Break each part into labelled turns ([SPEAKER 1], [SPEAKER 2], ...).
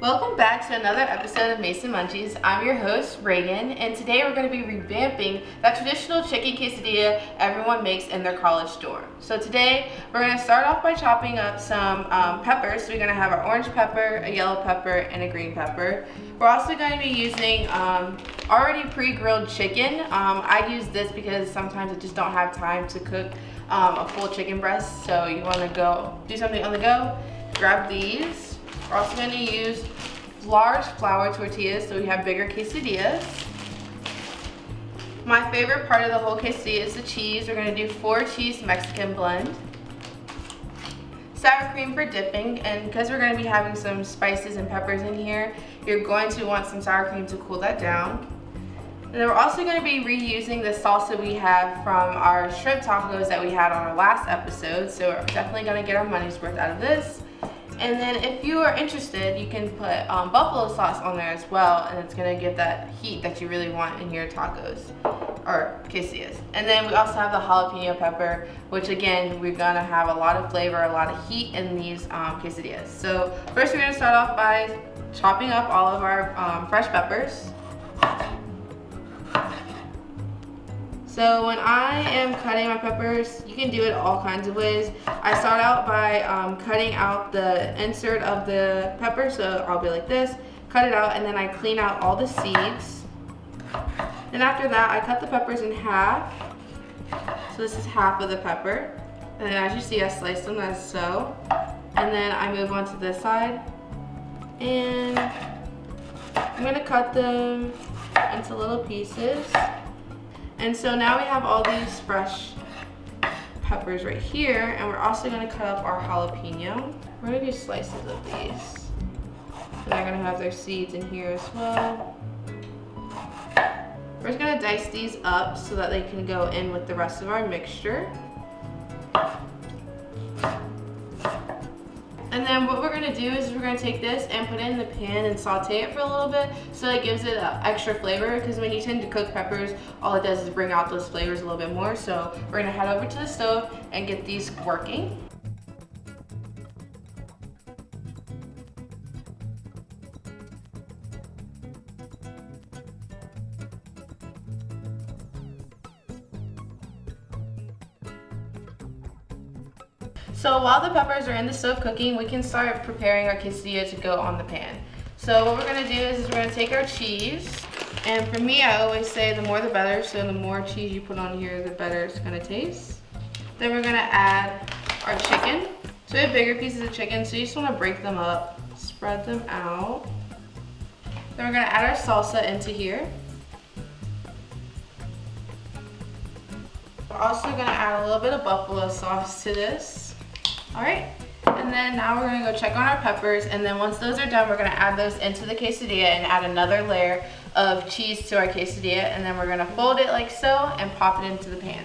[SPEAKER 1] Welcome back to another episode of Mason Munchies. I'm your host, Reagan, and today we're going to be revamping that traditional chicken quesadilla everyone makes in their college dorm. So today, we're going to start off by chopping up some peppers. So we're going to have our orange pepper, a yellow pepper, and a green pepper. We're also going to be using already pre-grilled chicken. I use this because sometimes I just don't have time to cook a full chicken breast. So you want to go do something on the go, grab these. We're also going to use large flour tortillas so we have bigger quesadillas. My favorite part of the whole quesadilla is the cheese. We're going to do 4 cheese Mexican blend. Sour cream for dipping, and because we're going to be having some spices and peppers in here, you're going to want some sour cream to cool that down. And then we're also going to be reusing the salsa we have from our shrimp tacos that we had on our last episode, so we're definitely going to get our money's worth out of this. And then if you are interested, you can put buffalo sauce on there as well, and it's going to give that heat that you really want in your tacos or quesadillas. And then we also have the jalapeno pepper, which again, we're going to have a lot of flavor, a lot of heat in these quesadillas. So first we're going to start off by chopping up all of our fresh peppers. So when I am cutting my peppers, you can do it all kinds of ways. I start out by cutting out the insert of the pepper, so I'll be like this, cut it out, and then I clean out all the seeds. Then after that, I cut the peppers in half. So this is half of the pepper. And then as you see, I slice them as so. And then I move on to this side. And I'm gonna cut them into little pieces. And so now we have all these fresh peppers right here, and we're also going to cut up our jalapeno. We're going to do slices of these. So they're going to have their seeds in here as well. We're just going to dice these up so that they can go in with the rest of our mixture. And then what we're going to do is we're going to take this and put it in the pan and saute it for a little bit so it gives it extra flavor, because when you tend to cook peppers, all it does is bring out those flavors a little bit more. So we're going to head over to the stove and get these working. So while the peppers are in the stove cooking, we can start preparing our quesadilla to go on the pan. So what we're going to do is we're going to take our cheese, and for me I always say the more the better, so the more cheese you put on here the better it's going to taste. Then we're going to add our chicken. So we have bigger pieces of chicken, so you just want to break them up, spread them out. Then we're going to add our salsa into here. We're also going to add a little bit of buffalo sauce to this. Alright, and then now we're going to go check on our peppers, and then once those are done, we're going to add those into the quesadilla and add another layer of cheese to our quesadilla, and then we're going to fold it like so and pop it into the pan.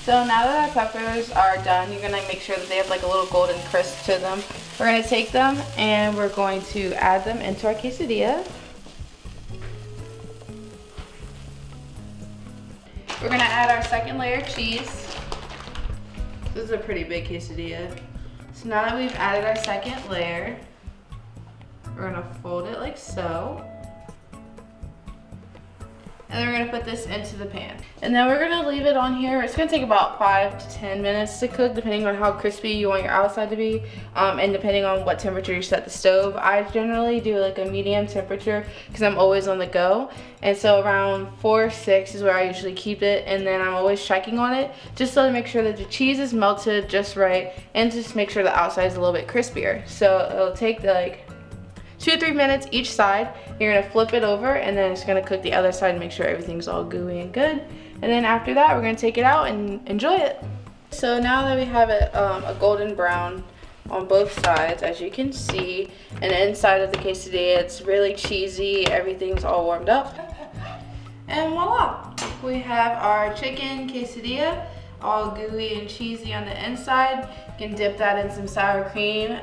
[SPEAKER 1] So now that our peppers are done, you're going to make sure that they have like a little golden crisp to them. We're going to take them and we're going to add them into our quesadilla. We're going to add our second layer of cheese. This is a pretty big quesadilla. So now that we've added our second layer, we're going to fold it like so. And then we're going to put this into the pan. And then we're going to leave it on here. It's going to take about 5 to 10 minutes to cook, depending on how crispy you want your outside to be, and depending on what temperature you set the stove. I generally do like a medium temperature because I'm always on the go. And so around 4 or 6 is where I usually keep it. And then I'm always checking on it just so to make sure that the cheese is melted just right and just make sure the outside is a little bit crispier. So it'll take like 2 to 3 minutes each side. You're gonna flip it over, and then it's gonna cook the other side and make sure everything's all gooey and good. And then after that, we're gonna take it out and enjoy it. So now that we have it a golden brown on both sides, as you can see, and the inside of the quesadilla, it's really cheesy, everything's all warmed up. And voila, we have our chicken quesadilla, all gooey and cheesy on the inside. You can dip that in some sour cream.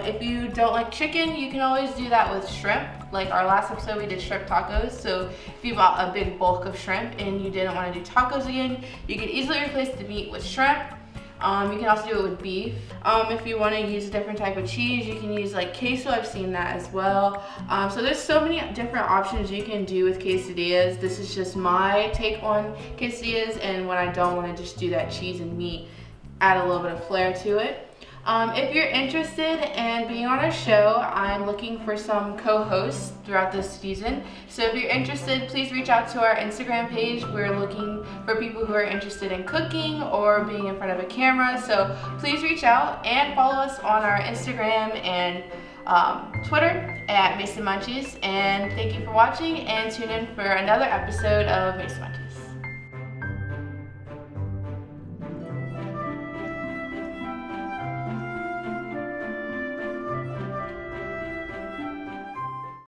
[SPEAKER 1] If you don't like chicken, you can always do that with shrimp. Like our last episode, we did shrimp tacos. So if you bought a big bulk of shrimp and you didn't want to do tacos again, you could easily replace the meat with shrimp. You can also do it with beef. If you want to use a different type of cheese, you can use like queso. I've seen that as well. So there's so many different options you can do with quesadillas. This is just my take on quesadillas, and when I don't want to just do that cheese and meat, add a little bit of flair to it. If you're interested in being on our show, I'm looking for some co-hosts throughout this season. So if you're interested, please reach out to our Instagram page. We're looking for people who are interested in cooking or being in front of a camera. So please reach out and follow us on our Instagram and Twitter at Munchies. And thank you for watching, and tune in for another episode of Munchies.